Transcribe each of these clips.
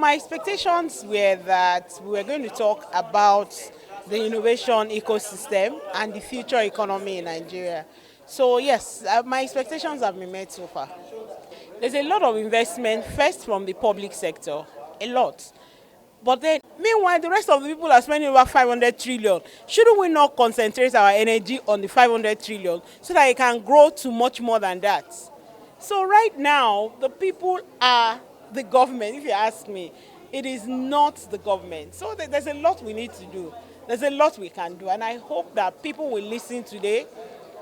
my expectations were that we were going to talk about the innovation ecosystem and the future economy in Nigeria. So yes, my expectations have been met so far. There's a lot of investment, first from the public sector, a lot. But then, meanwhile, the rest of the people are spending over 500 trillion. Shouldn't we not concentrate our energy on the 500 trillion so that it can grow to much more than that? So right now, the people are the government, if you ask me. It is not the government. So there's a lot we need to do. There's a lot we can do. And I hope that people will listen today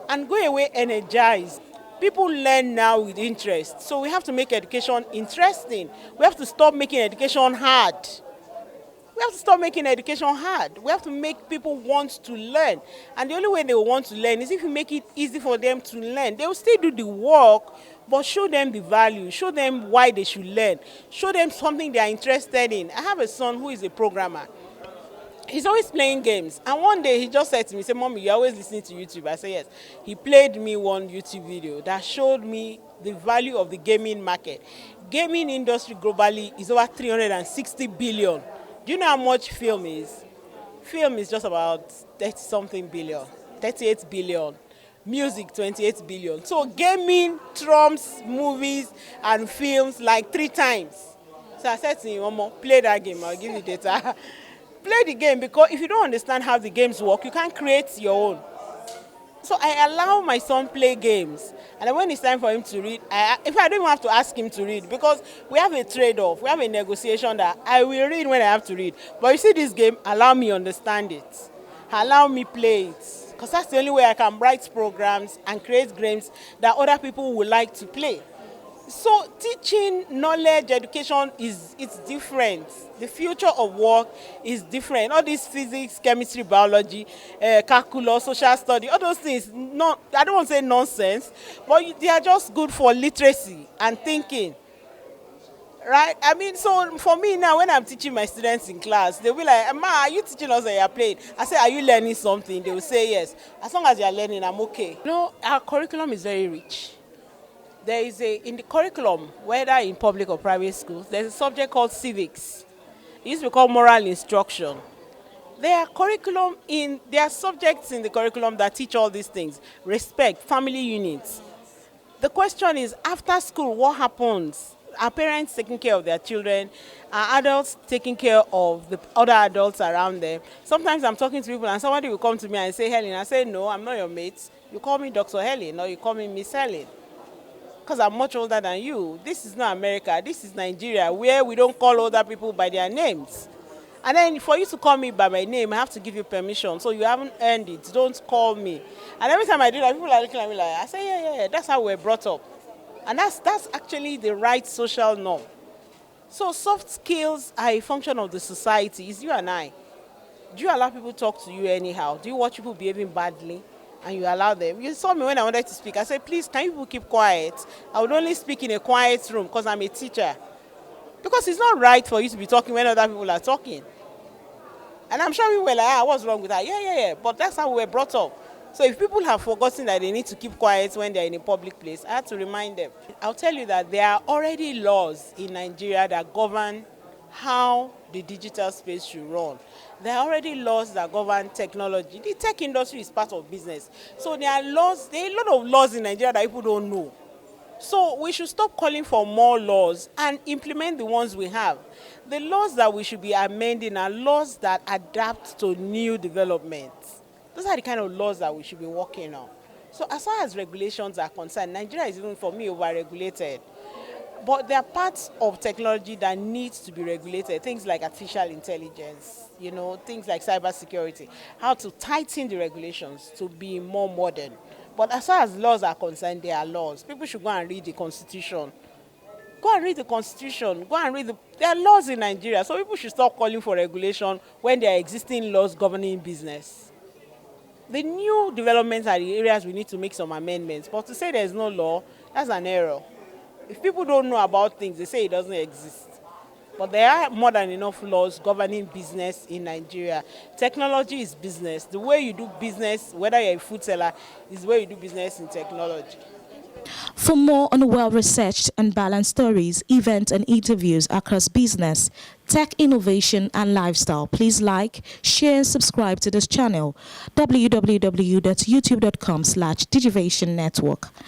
and go away energized. People learn now with interest. So we have to make education interesting. We have to stop making education hard. We have to stop making education hard. We have to make people want to learn. And the only way they will want to learn is if you make it easy for them to learn. They will still do the work, but show them the value. Show them why they should learn. Show them something they are interested in. I have a son who is a programmer. He's always playing games. And one day he just said to me, he said, "Mommy, you're always listening to YouTube." I said, "Yes." He played me one YouTube video that showed me the value of the gaming market. Gaming industry globally is over 360 billion. Do you know how much film is? Film is just about 30-something billion, 38 billion. Music, 28 billion. So gaming trumps movies and films like 3 times. So I said to him, "Mama, play that game. I'll give you data." Play the game, because if you don't understand how the games work, you can't create your own. So I allow my son play games, and then when it's time for him to read, if I don't even have to ask him to read, because we have a trade-off, we have a negotiation that I will read when I have to read. But you see this game, allow me understand it, allow me play it, because that's the only way I can write programs and create games that other people would like to play. So teaching, knowledge, education it's different. The future of work is different. All these physics, chemistry, biology, calculus, social study, all those things, I don't want to say nonsense, but they are just good for literacy and thinking. Right? I mean, so for me now, when I'm teaching my students in class, they'll be like, "Ma, are you teaching us that you're playing?" I say, "Are you learning something?" They will say yes. As long as you're learning, I'm okay. Our curriculum is very rich. There is in the curriculum, whether in public or private schools, there's a subject called civics. It used to be called moral instruction. There are subjects in the curriculum that teach all these things. Respect, family units. The question is, after school, what happens? Are parents taking care of their children? Are adults taking care of the other adults around them? Sometimes I'm talking to people and somebody will come to me and say, "Helen." I say, "No, I'm not your mate. You call me Dr. Helen or you call me Miss Helen, because I'm much older than you. This is not America. This is Nigeria, where we don't call older people by their names. And then for you to call me by my name, I have to give you permission. So you haven't earned it. Don't call me." And every time I do that, people are looking at me like, I say, yeah. That's how we're brought up. And that's actually the right social norm. So soft skills are a function of the society. It's you and I. Do you allow people to talk to you anyhow? Do you watch people behaving badly and you allow them? You saw me when I wanted to speak. I said, "Please, can you people keep quiet? I would only speak in a quiet room because I'm a teacher." Because it's not right for you to be talking when other people are talking. And I'm sure we were like, "What's wrong with that?" Yeah. But that's how we were brought up. So if people have forgotten that they need to keep quiet when they're in a public place, I have to remind them. I'll tell you that there are already laws in Nigeria that govern how the digital space should run. There are already laws that govern technology. The tech industry is part of business. So there are a lot of laws in Nigeria that people don't know. So we should stop calling for more laws and implement the ones we have. The laws that we should be amending are laws that adapt to new developments. Those are the kind of laws that we should be working on. So as far as regulations are concerned, Nigeria is even, for me, over-regulated. But there are parts of technology that needs to be regulated, things like artificial intelligence, things like cybersecurity, how to tighten the regulations to be more modern. But as far as laws are concerned, there are laws. People should go and read the Constitution. Go and read the Constitution. There are laws in Nigeria, so people should stop calling for regulation when there are existing laws governing business. The new developments are the areas we need to make some amendments. But to say there's no law, that's an error. If people don't know about things, they say it doesn't exist. But there are more than enough laws governing business in Nigeria. Technology is business. The way you do business, whether you're a food seller, is the way you do business in technology. For more on well-researched and balanced stories, events and interviews across business, tech innovation and lifestyle. Please like, share and subscribe to this channel, www.youtube.com/Digivation Network.